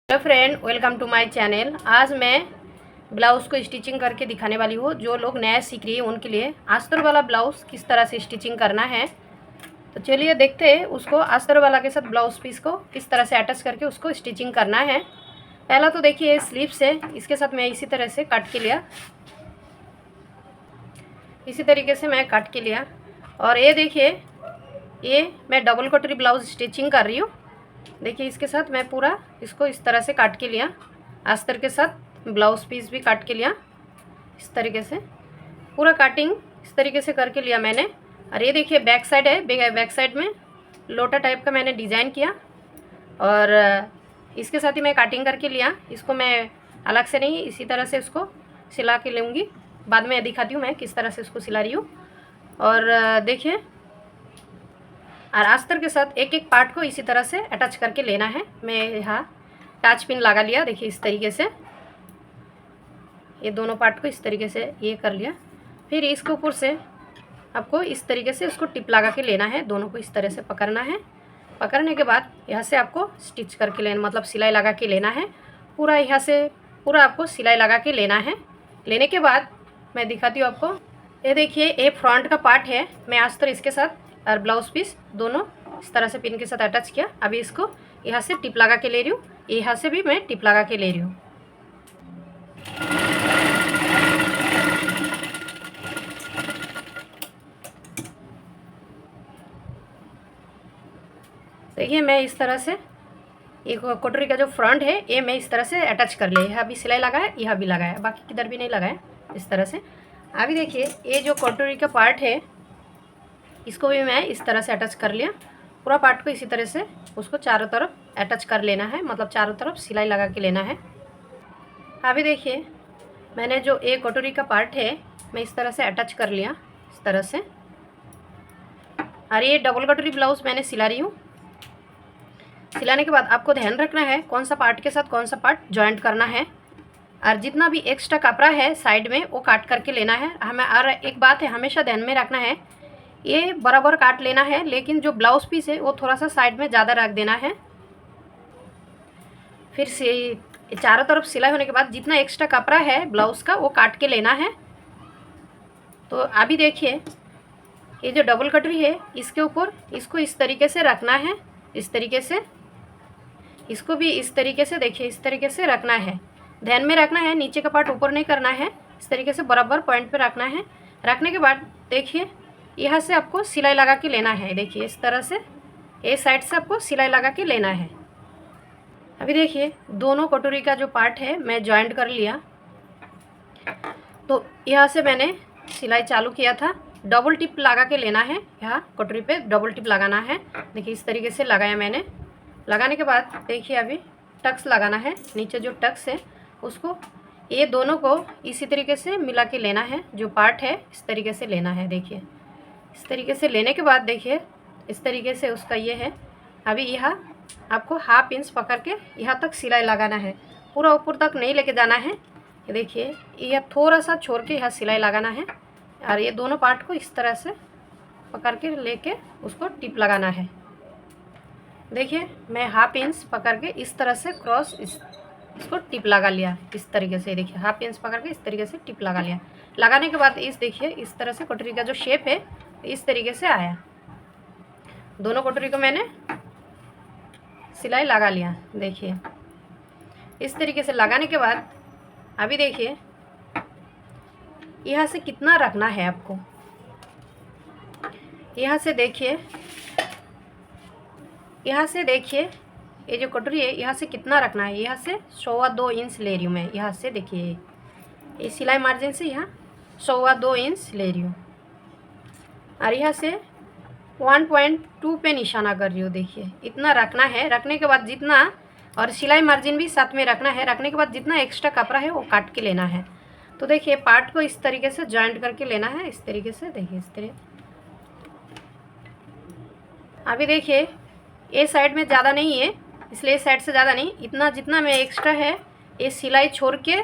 Hello friend, welcome to my channel. आज मैं blouse को स्टिचिंग करके दिखाने वाली हूँ। जो लोग नया सीख रही है उनके लिए अस्तर वाला ब्लाउज़ किस तरह से स्टिचिंग करना है। तो चलिए देखते हैं उसको अस्तर वाला के साथ ब्लाउज़ पीस को किस तरह से अटैच करके उसको स्टिचिंग करना है। पहला तो देखिए स्लीव्स है, इसके साथ मैं इसी तरह से काट के लिया, इसी तरीके से मैं काट के लिया। और ये देखिए, ये मैं डबल कटोरी ब्लाउज़ स्टिचिंग कर रही हूँ। देखिए इसके साथ मैं पूरा इसको इस तरह से काट के लिया, अस्तर के साथ ब्लाउज पीस भी काट के लिया। इस तरीके से पूरा काटिंग इस तरीके से करके लिया मैंने। और ये देखिए बैक साइड है, बैक साइड में लोटा टाइप का मैंने डिज़ाइन किया और इसके साथ ही मैं काटिंग करके लिया। इसको मैं अलग से नहीं, इसी तरह से उसको सिला के लूँगी। बाद में दिखाती हूँ मैं किस तरह से उसको सिला रही हूँ। और देखिए, और अस्तर के साथ एक एक पार्ट को इसी तरह से अटैच करके लेना है। मैं यहाँ टच पिन लगा लिया, देखिए इस तरीके से ये दोनों पार्ट को इस तरीके से ये कर लिया। फिर इसके ऊपर से आपको इस तरीके से उसको टिप लगा के लेना है, दोनों को इस तरह से पकड़ना है। पकड़ने के बाद यहाँ से आपको स्टिच करके लेना, मतलब सिलाई लगा के लेना है। पूरा यहाँ से पूरा आपको सिलाई लगा के लेना है। लेने के बाद मैं दिखाती हूँ आपको। ये देखिए, ये फ्रंट का पार्ट है। मैं अस्तर इसके साथ और ब्लाउज पीस दोनों इस तरह से पिन के साथ अटैच किया। अभी इसको यहाँ से टिप लगा के ले रही हूँ, यहाँ से भी मैं टिप लगा के ले रही हूँ। देखिए मैं इस तरह से एक कटोरी का जो फ्रंट है ये मैं इस तरह से अटैच कर लिया। यहाँ भी सिलाई लगा है, यहाँ भी लगा है, बाकी किधर भी नहीं लगा है, इस तरह से। अभी देखिए ये जो कटोरी का पार्ट है इसको भी मैं इस तरह से अटैच कर लिया। पूरा पार्ट को इसी तरह से उसको चारों तरफ अटैच कर लेना है, मतलब चारों तरफ सिलाई लगा के लेना है। अभी देखिए मैंने जो एक कटोरी का पार्ट है मैं इस तरह से अटैच कर लिया, इस तरह से। और ये डबल कटोरी ब्लाउज मैंने सिला रही हूँ। सिलाने के बाद आपको ध्यान रखना है कौन सा पार्ट के साथ कौन सा पार्ट जॉइंट करना है। और जितना भी एक्स्ट्रा कपड़ा है साइड में वो काट करके लेना है हमें। और एक बात है हमेशा ध्यान में रखना है, ये बराबर काट लेना है, लेकिन जो ब्लाउज पीस है वो थोड़ा सा साइड में ज़्यादा रख देना है। फिर से चारों तरफ सिलाई होने के बाद जितना एक्स्ट्रा कपड़ा है ब्लाउज का वो काट के लेना है। तो अभी देखिए ये जो डबल कटोरी है इसके ऊपर इसको इस तरीके से रखना है, इस तरीके से। इसको भी इस तरीके से देखिए इस तरीके से रखना है, ध्यान में रखना है, नीचे का पार्ट ऊपर नहीं करना है। इस तरीके से बराबर पॉइंट पे रखना है। रखने के बाद देखिए यहाँ से आपको सिलाई लगा के लेना है। देखिए इस तरह से ये साइड से आपको सिलाई लगा के लेना है। अभी देखिए दोनों कटोरी का जो पार्ट है मैं जॉइंट कर लिया। तो यहाँ से मैंने सिलाई चालू किया था, डबल टिप लगा के लेना है। यहाँ कटोरी पे डबल टिप लगाना है। देखिए इस तरीके से लगाया मैंने। लगाने के बाद देखिए अभी टक्स लगाना है, नीचे जो टक्स है उसको ये दोनों को इसी तरीके से मिला के लेना है। जो पार्ट है इस तरीके से लेना है। देखिए इस तरीके से लेने के बाद देखिए इस तरीके से उसका ये है। अभी यहाँ आपको हाफ इंच पकड़ के यहाँ तक सिलाई लगाना है, पूरा ऊपर तक नहीं लेके जाना है। ये देखिए यह थोड़ा सा छोड़ के यहाँ सिलाई लगाना है। और ये दोनों पार्ट को इस तरह से पकड़ के लेके उसको टिप लगाना है। देखिए मैं हाफ इंच पकड़ के इस तरह से क्रॉस इसको टिप लगा लिया, इस तरीके से। देखिए हाफ इंच पकड़ के इस तरीके से टिप लगा लिया। लगाने के बाद इस देखिए इस तरह से कटोरी का जो शेप है इस तरीके से आया। दोनों कटोरी को मैंने सिलाई लगा लिया। देखिए इस तरीके से लगाने के बाद अभी देखिए यहाँ से कितना रखना है आपको। यहाँ से देखिए ये जो कटोरी है यहाँ से कितना रखना है। यहाँ से 1.25 इंच ले रही हूँ मैं। यहाँ से देखिए ये सिलाई मार्जिन से यहाँ 1.25 इंच ले रही हूँ। और यहाँ से 1.2 पे निशाना कर रही हूँ। देखिए इतना रखना है। रखने के बाद जितना, और सिलाई मार्जिन भी साथ में रखना है। रखने के बाद जितना एक्स्ट्रा कपड़ा है वो काट के लेना है। तो देखिए पार्ट को इस तरीके से जॉइंट करके लेना है, इस तरीके से। देखिए इस तरह। अभी देखिए ये साइड में ज़्यादा नहीं है, इसलिए इस साइड से ज़्यादा नहीं, इतना जितना मैं एक्स्ट्रा है ये सिलाई छोड़ के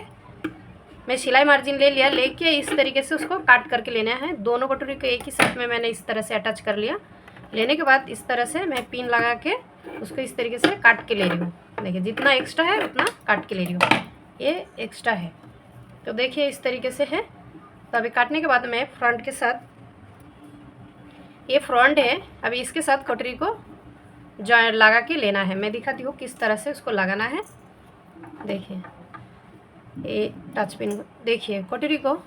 मैं सिलाई मार्जिन ले लिया। लेके इस तरीके से उसको काट करके लेना है। दोनों कटोरी को एक ही साथ में मैंने इस तरह से अटैच कर लिया। लेने के बाद इस तरह से मैं पिन लगा के उसको इस तरीके से काट के ले रही हूँ। देखिए जितना एक्स्ट्रा है उतना काट के ले रही हूँ, ये एक्स्ट्रा है। तो देखिए इस तरीके से है। तो अभी काटने के बाद मैं फ्रंट के साथ, ये फ्रंट है, अभी इसके साथ कटोरी को जॉइंट लगा के लेना है। मैं दिखाती हूँ किस तरह से उसको लगाना है। देखिए ये टच पिन, देखिए कटोरी को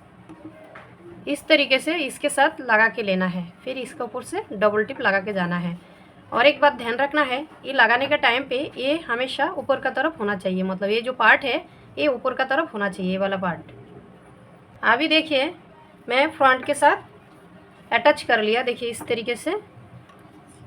इस तरीके से इसके साथ लगा के लेना है, फिर इसके ऊपर से डबल टिप लगा के जाना है। और एक बात ध्यान रखना है, ये लगाने के टाइम पे ये हमेशा ऊपर का तरफ होना चाहिए, मतलब ये जो पार्ट है ये ऊपर का तरफ होना चाहिए, ये वाला पार्ट। अभी देखिए मैं फ्रंट के साथ अटैच कर लिया, देखिए इस तरीके से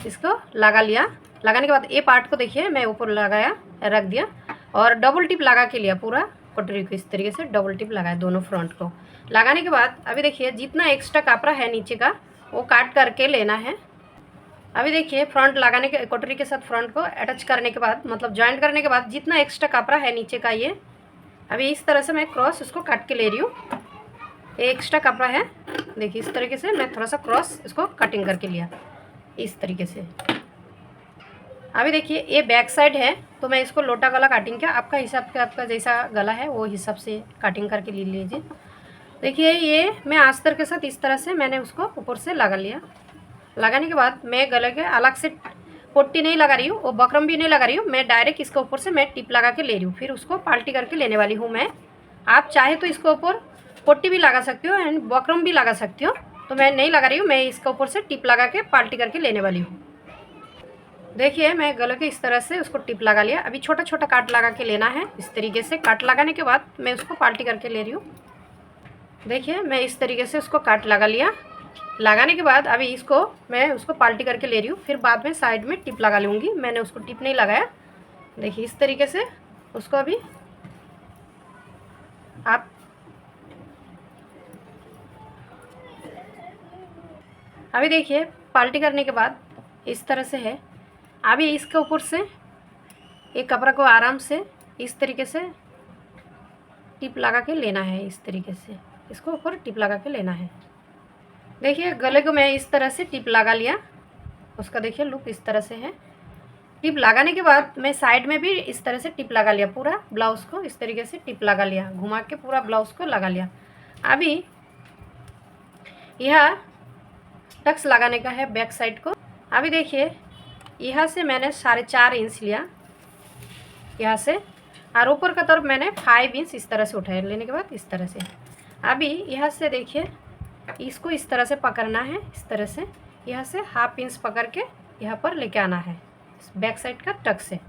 इसको लगा लिया। लगाने के बाद ये पार्ट को देखिए मैं ऊपर लगाया, रख दिया और डबल टिप लगा के लिया पूरा कटोरी को, इस तरीके से डबल टिप लगाया दोनों फ्रंट को। लगाने के बाद अभी देखिए जितना एक्स्ट्रा कपड़ा है नीचे का वो काट करके लेना है। अभी देखिए फ्रंट लगाने के, कटोरी के साथ फ्रंट को अटैच करने के बाद, मतलब जॉइंट करने के बाद जितना एक्स्ट्रा कपड़ा है नीचे का, ये अभी इस तरह से मैं क्रॉस उसको काट के ले रही हूँ। ये एक्स्ट्रा कपड़ा है, देखिए इस तरीके से मैं थोड़ा सा क्रॉस इसको कटिंग करके लिया इस तरीके से। अभी देखिए ये बैक साइड है, तो मैं इसको लोटा गला काटिंग का आपका हिसाब का, आपका जैसा गला है वो हिसाब से काटिंग करके ले लीजिए। देखिए ये मैं आस्तर के साथ इस तरह से मैंने उसको ऊपर से लगा लिया। लगाने के बाद मैं गले के अलग से पट्टी नहीं लगा रही हूँ और बकरम भी नहीं लगा रही हूँ, मैं डायरेक्ट इसके ऊपर से मैं टिप लगा के ले रही हूँ, फिर उसको पाल्टी करके लेने वाली हूँ मैं। आप चाहे तो इसके ऊपर पट्टी भी लगा सकती हो एंड बकरम भी लगा सकती हो, तो मैं नहीं लगा रही हूँ, मैं इसके ऊपर से टिप लगा के पाल्टी करके लेने वाली हूँ। देखिए मैं गले के इस तरह से उसको टिप लगा लिया। अभी छोटा छोटा काट लगा के लेना है इस तरीके से। काट लगाने के बाद मैं उसको पाल्टी करके ले रही हूँ। देखिए मैं इस तरीके से उसको काट लगा लिया। लगाने के बाद अभी इसको मैं उसको पाल्टी करके ले रही हूँ, फिर बाद में साइड में टिप लगा लूँगी। मैंने उसको टिप नहीं लगाया, देखिए इस तरीके से उसको अभी आप अभी देखिए पाल्टी करने के बाद इस तरह से है। अभी इसके ऊपर से एक कपड़ा को आराम से इस तरीके से टिप लगा के लेना है, इस तरीके से इसको ऊपर टिप लगा के लेना है। देखिए गले को मैं इस तरह से टिप लगा लिया, उसका देखिए लुक इस तरह से है। टिप लगाने के बाद मैं साइड में भी इस तरह से टिप लगा लिया, पूरा ब्लाउज़ को इस तरीके से टिप लगा लिया, घुमा के पूरा ब्लाउज़ को लगा लिया। अभी यह टक्स लगाने का है बैक साइड को। अभी देखिए यहाँ से मैंने 4.5 इंच लिया यहाँ से, और ऊपर का तरफ मैंने 5 इंच इस तरह से उठाया, लेने के बाद इस तरह से। अभी यहाँ से देखिए इसको इस तरह से पकड़ना है, इस तरह से यहाँ से 1/2 इंच पकड़ के यहाँ पर लेके आना है बैक साइड का टक से।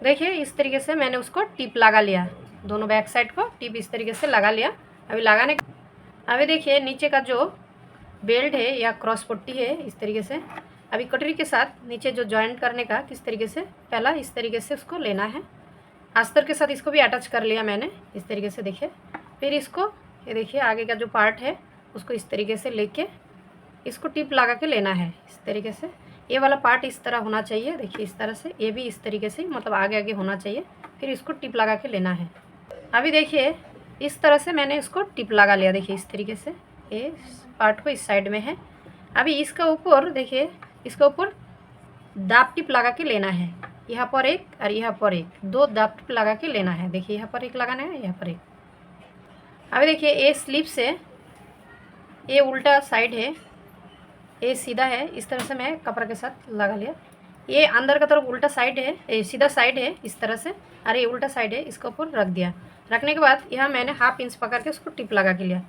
देखिए इस तरीके से मैंने उसको टिप लगा लिया, दोनों बैक साइड को टिप इस तरीके से लगा लिया। अभी देखिए नीचे का जो बेल्ट है या क्रॉस पट्टी है इस तरीके से, अभी कटोरी के साथ नीचे जो जॉइंट करने का किस तरीके से, पहला इस तरीके से उसको लेना है। अस्तर के साथ इसको भी अटैच कर लिया मैंने इस तरीके से। देखिए फिर इसको ये देखिए आगे का जो पार्ट है उसको इस तरीके से लेके इसको टिप लगा के लेना है इस तरीके से। ये वाला पार्ट इस तरह होना चाहिए, देखिए इस तरह से, ये भी इस तरीके से मतलब आगे आगे होना चाहिए, फिर इसको टिप लगा के लेना है। अभी देखिए इस तरह से मैंने इसको टिप लगा लिया, देखिए इस तरीके से ये पार्ट को इस साइड में है। अभी इसका ऊपर देखिए, इसके ऊपर दाब टिप लगा के लेना है, यहाँ पर एक और यहाँ पर एक, 2 दाब टिप लगा के लेना है। देखिए यहाँ पर एक लगाना है, यहाँ पर एक। अभी देखिए ये स्लीव से ये उल्टा साइड है, ये सीधा है, इस तरह से मैं कपड़ा के साथ लगा लिया। ये अंदर का तरफ उल्टा साइड है, ये सीधा साइड है इस तरह से, और ये उल्टा साइड है, इसके ऊपर रख दिया। रखने के बाद यहाँ मैंने 1/2 इंच पकड़ के उसको टिप लगा के लिया।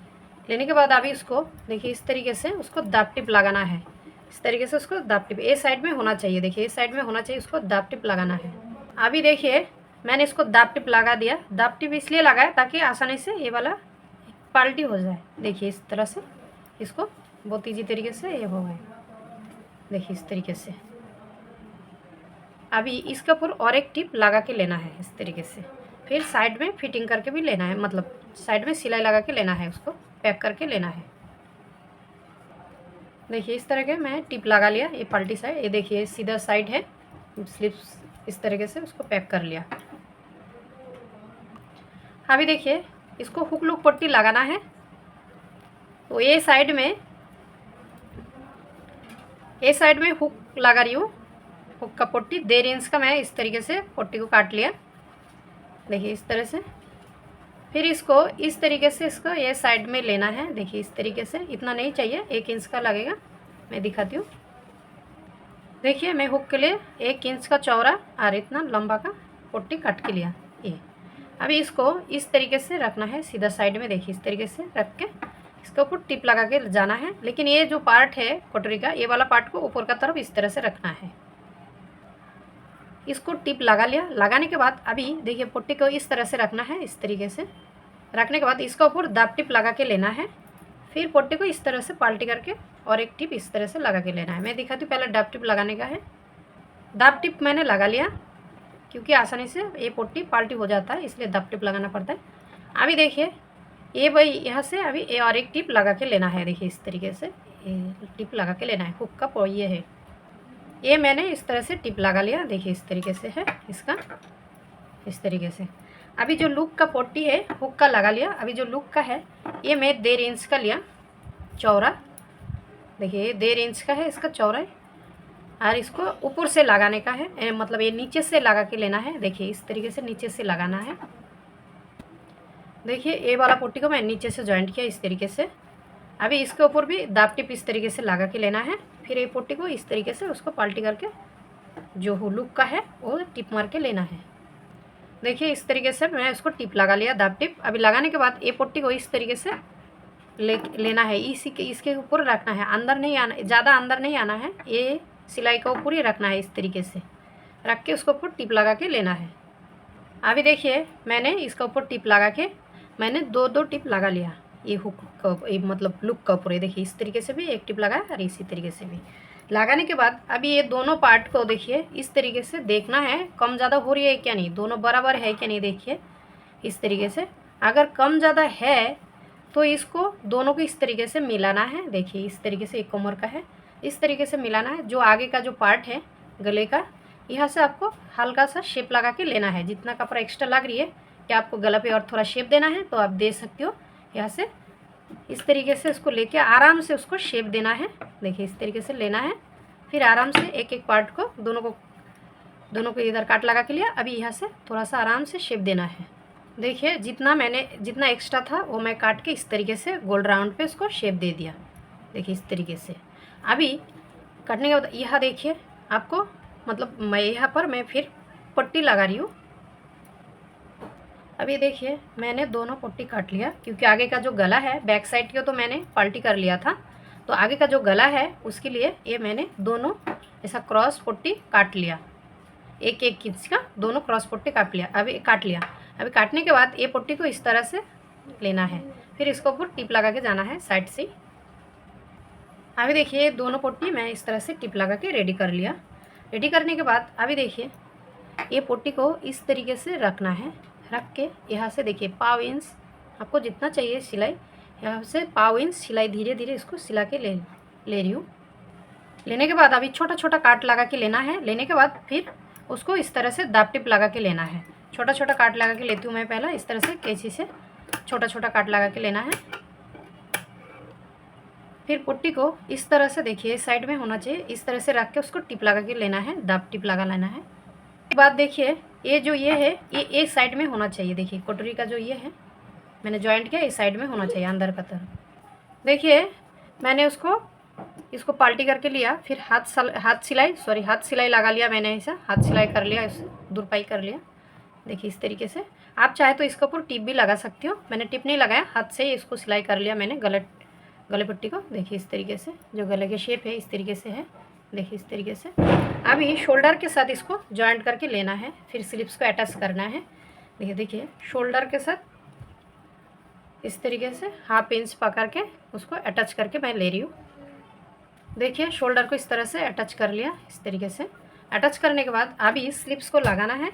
लेने के बाद अभी उसको देखिए इस तरीके से उसको दाब टिप लगाना है, इस तरीके से उसको दाब टिप ए साइड में होना चाहिए, देखिए इस साइड में होना चाहिए, उसको दाब टिप लगाना है। अभी देखिए मैंने इसको दाब टिप लगा दिया। दाब टिप इसलिए लगाया ताकि आसानी से ये वाला पाल्टी हो जाए। देखिए इस तरह से इसको बहुत ईजी तरीके से ये हो गए, देखिए इस तरीके से। अभी इसके ऊपर और एक टिप लगा के लेना है इस तरीके से, फिर साइड में फिटिंग करके भी लेना है, मतलब साइड में सिलाई लगा के लेना है, उसको पैक करके लेना है। देखिए इस तरह के मैं टिप लगा लिया, ये पल्टी साइड, ये देखिए सीधा साइड है, स्लिप्स इस तरीके से उसको पैक कर लिया। अभी देखिए इसको हुक लुक पट्टी लगाना है, तो ये साइड में हुक लगा रही हूँ, हुक का पट्टी 1.5 इंच का मैं इस तरीके से पट्टी को काट लिया, देखिए इस तरह से। फिर इसको इस तरीके से इसको ये साइड में लेना है, देखिए इस तरीके से। इतना नहीं चाहिए, 1 इंच का लगेगा, मैं दिखाती हूँ। देखिए मैं हुक के लिए 1 इंच का चौड़ा और इतना लंबा का पट्टी काट के लिया ये। अभी इसको इस तरीके से रखना है सीधा साइड में, देखिए इस तरीके से रख के इसके ऊपर टिप लगा के जाना है। लेकिन ये जो पार्ट है कटोरी का, ये वाला पार्ट को ऊपर का तरफ इस तरह से रखना है। इसको टिप लगा लिया। लगाने के बाद अभी देखिए पट्टी को इस तरह से रखना है, इस तरीके से रखने के बाद इसका ऊपर दाब टिप लगा के लेना है। फिर पट्टी को इस तरह से पाल्टी करके और एक टिप इस तरह से लगा के लेना है। मैं दिखाती हूँ, पहले दाब टिप लगाने का है। दाब टिप मैंने लगा लिया क्योंकि आसानी से ये पट्टी पाल्टी हो जाता है, इसलिए दाब टिप लगाना पड़ता है। अभी देखिए ये भाई यहाँ से अभी ये और एक टिप लगा के लेना है, देखिए इस तरीके से ये टिप लगा के लेना है। हुक का ये है, ये मैंने इस तरह से टिप लगा लिया, देखिए इस तरीके से है इसका, इस तरीके से। अभी जो लूप का पट्टी है हुक का लगा लिया। अभी जो लूप का है ये मैं 1.5 इंच का लिया चौड़ा, देखिए ये 1.5 इंच का है इसका चौड़ाई। और इसको ऊपर से लगाने का है, मतलब ये नीचे से लगा के लेना है, देखिए इस तरीके से नीचे से लगाना है। देखिए ये वाला पट्टी को मैं नीचे से जॉइंट किया इस तरीके से। अभी इसके ऊपर भी दाब टिप इस तरीके से लगा के लेना है। फिर ये पट्टी को इस तरीके से उसको पलटी करके जो हुक का है वो टिप मार के लेना है। देखिए इस तरीके से मैं उसको टिप लगा लिया, दाब टिप। अभी लगाने के बाद ये पट्टी को इस तरीके से लेना है, इसके ऊपर रखना है, अंदर नहीं आना, ज़्यादा अंदर नहीं आना है, ये सिलाई का ऊपर ही रखना है, इस तरीके से रख के उसके ऊपर टिप लगा के लेना है। अभी देखिए मैंने इसका ऊपर टिप लगा के मैंने 2 टिप लगा लिया ये हुक का, मतलब लुक का ऊपर। देखिए इस तरीके से भी एक टिप लगाया और इसी तरीके से भी लगाने के बाद अभी ये दोनों पार्ट को देखिए इस तरीके से देखना है कम ज़्यादा हो रही है क्या नहीं, दोनों बराबर है क्या नहीं, देखिए इस तरीके से। अगर कम ज़्यादा है तो इसको दोनों को इस तरीके से मिलाना है, देखिए इस तरीके से, एक कमर का है, इस तरीके से मिलाना है। जो आगे का जो पार्ट है गले का, यहाँ से आपको हल्का सा शेप लगा के लेना है। जितना कपड़ा एक्स्ट्रा लग रही है कि आपको गला पे और थोड़ा शेप देना है तो आप दे सकते हो। यहाँ से इस तरीके से उसको लेके आराम से उसको शेप देना है, देखिए इस तरीके से लेना है। फिर आराम से एक एक पार्ट को दोनों को इधर काट लगा के लिया। अभी यहाँ से थोड़ा सा आराम से शेप देना है। देखिए जितना एक्स्ट्रा था वो मैं काट के इस तरीके से गोल राउंड पे उसको शेप दे दिया, देखिए इस तरीके से। अभी काटने के बाद यहाँ देखिए आपको, मतलब मैं यहाँ पर मैं फिर पट्टी लगा रही हूँ। अभी देखिए मैंने दोनों पट्टी काट लिया क्योंकि आगे का जो गला है बैक साइड का तो मैंने पलटी कर लिया था, तो आगे का जो गला है उसके लिए ये मैंने दोनों ऐसा क्रॉस पट्टी काट लिया, 1-1 इंच का दोनों क्रॉस पट्टी काट लिया। अभी काटने के बाद ये पट्टी को इस तरह से लेना है, फिर इसके ऊपर टिप लगा के जाना है साइड से। अभी देखिए दोनों पट्टी मैं इस तरह से टिप लगा के रेडी कर लिया। रेडी करने के बाद अभी देखिए ये पट्टी को इस तरीके से रखना है, रख के यहाँ से देखिए 1/4 इंच आपको जितना चाहिए सिलाई, यहाँ से 1/4 इंच सिलाई धीरे धीरे इसको सिला के ले रही हूँ। लेने के बाद अभी छोटा छोटा काट लगा के लेना है। लेने के बाद फिर उसको इस तरह से दाब टिप लगा के लेना है। छोटा छोटा काट लगा के लेती हूँ मैं पहला, इस तरह से कैंची से छोटा छोटा काट लगा के लेना है। फिर पट्टी को इस तरह से देखिए साइड में होना चाहिए, इस तरह से रख के उसको टिप लगा के लेना है, दाब टिप लगा लेना है। उसके बाद देखिए ये जो ये है ये एक साइड में होना चाहिए, देखिए कटोरी का जो ये है मैंने जॉइंट किया, इस साइड में होना चाहिए अंदर का तरफ। देखिए मैंने इसको पाल्टी करके लिया, फिर हाथ सिलाई लगा लिया मैंने, ऐसा हाथ सिलाई कर लिया, इसे दुरपाई कर लिया, देखिए इस तरीके से। आप चाहे तो इसके ऊपर टिप भी लगा सकती हो, मैंने टिप नहीं लगाया, हाथ से ही इसको सिलाई कर लिया मैंने गले पट्टी को, देखिए इस तरीके से। जो गले के शेप है इस तरीके से है, देखिए इस तरीके से। अभी शोल्डर के साथ इसको जॉइंट करके लेना है, फिर स्लिप्स को अटैच करना है। देखिए शोल्डर के साथ इस तरीके से 1/2 इंच पकड़ के उसको अटैच करके मैं ले रही हूँ। देखिए शोल्डर को इस तरह से अटैच कर लिया, इस तरीके से। अटैच करने के बाद अभी स्लिप्स को लगाना है।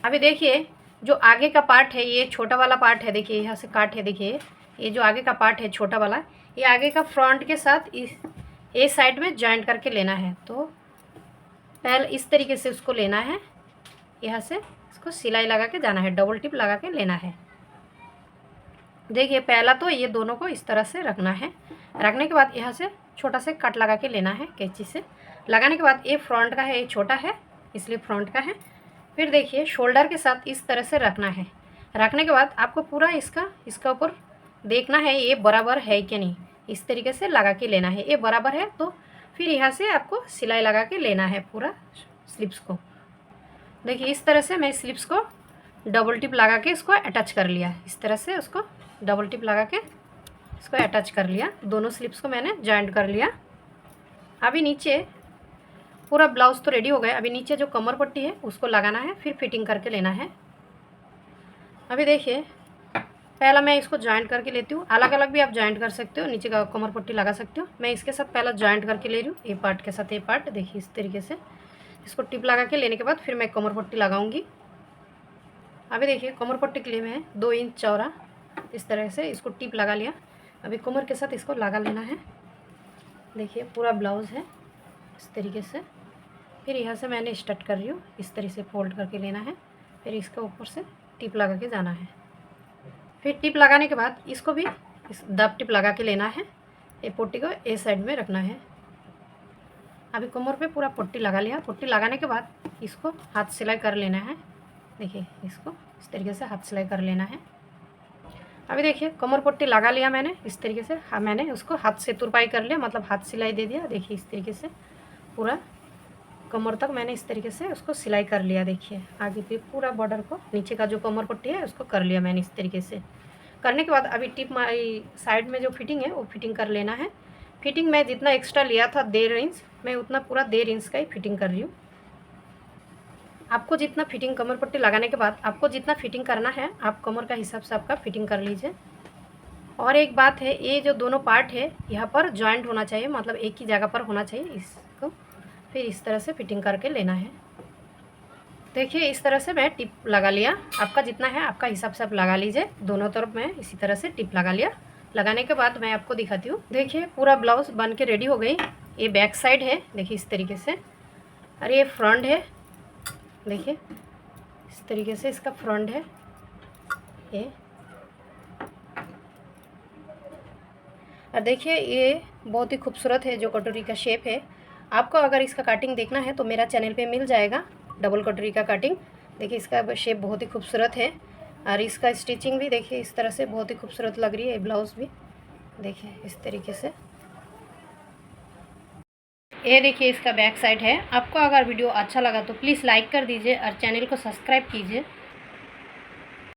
अभी देखिए जो आगे का पार्ट है ये छोटा वाला पार्ट है, देखिए यहाँ से काट है, देखिए ये जो आगे का पार्ट है छोटा वाला, ये आगे का फ्रंट के साथ ये साइड में जॉइंट करके लेना है। तो पहले इस तरीके से उसको लेना है, यहाँ से इसको सिलाई लगा के जाना है, डबल टिप लगा के लेना है। देखिए पहला तो ये दोनों को इस तरह से रखना है। रखने के बाद यहाँ से छोटा से कट लगा के लेना है कैंची से। लगाने के बाद ये फ्रंट का है, ये छोटा है इसलिए फ्रंट का है। फिर देखिए शोल्डर के साथ इस तरह से रखना है। रखने के बाद आपको पूरा इसका ऊपर देखना है ये बराबर है कि नहीं, इस तरीके से लगा के लेना है। ये बराबर है तो फिर यहाँ से आपको सिलाई लगा के लेना है पूरा स्लिप्स को। देखिए इस तरह से मैं स्लिप्स को डबल टिप लगा के इसको अटैच कर लिया। इस तरह से उसको डबल टिप लगा के इसको अटैच कर लिया। दोनों स्लिप्स को मैंने जॉइंट कर लिया। अभी नीचे पूरा ब्लाउज तो रेडी हो गया। अभी नीचे जो कमर पट्टी है उसको लगाना है, फिर फिटिंग करके लेना है। अभी देखिए पहला मैं इसको जॉइंट करके लेती हूँ। अलग अलग भी आप जॉइंट कर सकते हो, नीचे का कमर पट्टी लगा सकते हो। मैं इसके साथ पहला जॉइंट करके ले रही हूँ, ए पार्ट के साथ ए पार्ट। देखिए इस तरीके से इसको टिप लगा के लेने के बाद फिर मैं कमर पट्टी लगाऊंगी। अभी देखिए कमर पट्टी के लिए मैं 2 इंच चौड़ा इस तरह से इसको टिप लगा लिया। अभी कमर के साथ इसको लगा लेना है। देखिए पूरा ब्लाउज है इस तरीके से। फिर यहाँ से मैंने स्टार्ट कर रही हूँ, इस तरह से फोल्ड करके लेना है। फिर इसके ऊपर से टिप लगा के जाना है। फिर टिप लगाने के बाद इसको भी इस दब टिप लगा के लेना है। ये पट्टी को ए साइड में रखना है। अभी कमर पे पूरा पट्टी लगा लिया। पट्टी लगाने के बाद इसको हाथ सिलाई कर लेना है। देखिए इसको इस तरीके से हाथ सिलाई कर लेना है। अभी देखिए कमर पट्टी लगा लिया मैंने इस तरीके से। हाँ मैंने उसको हाथ से तुरपाई कर लिया, मतलब हाथ सिलाई दे दिया। देखिए इस तरीके से पूरा कमर तक मैंने इस तरीके से उसको सिलाई कर लिया। देखिए आगे पे पूरा बॉर्डर को, नीचे का जो कमर पट्टी है उसको कर लिया मैंने इस तरीके से। करने के बाद अभी टिप साइड में जो फिटिंग है वो फिटिंग कर लेना है। फिटिंग मैं जितना एक्स्ट्रा लिया था 1.5 इंच, मैं उतना पूरा 1.5 इंच का ही फिटिंग कर रही हूँ। आपको जितना फिटिंग कमर पट्टी लगाने के बाद आपको जितना फिटिंग करना है आप कमर का हिसाब से आपका फिटिंग कर लीजिए। और एक बात है, ये जो दोनों पार्ट है यहाँ पर जॉइंट होना चाहिए, मतलब एक ही जगह पर होना चाहिए। इसको फिर इस तरह से फिटिंग करके लेना है। देखिए इस तरह से मैं टिप लगा लिया। आपका जितना है आपका हिसाब से आप लगा लीजिए। दोनों तरफ मैं इसी तरह से टिप लगा लिया। लगाने के बाद मैं आपको दिखाती हूँ। देखिए पूरा ब्लाउज बन के रेडी हो गई। ये बैक साइड है, देखिए इस तरीके से। और ये फ्रंट है, देखिए इस तरीके से इसका फ्रंट है ये। और देखिए ये बहुत ही खूबसूरत है जो कटोरी का शेप है। आपको अगर इसका कटिंग देखना है तो मेरा चैनल पे मिल जाएगा, डबल कटोरी का कटिंग। देखिए इसका शेप बहुत ही खूबसूरत है। और इसका स्टिचिंग भी देखिए इस तरह से बहुत ही खूबसूरत लग रही है। ब्लाउज़ भी देखिए इस तरीके से। ये देखिए इसका बैक साइड है। आपको अगर वीडियो अच्छा लगा तो प्लीज़ लाइक कर दीजिए और चैनल को सब्सक्राइब कीजिए।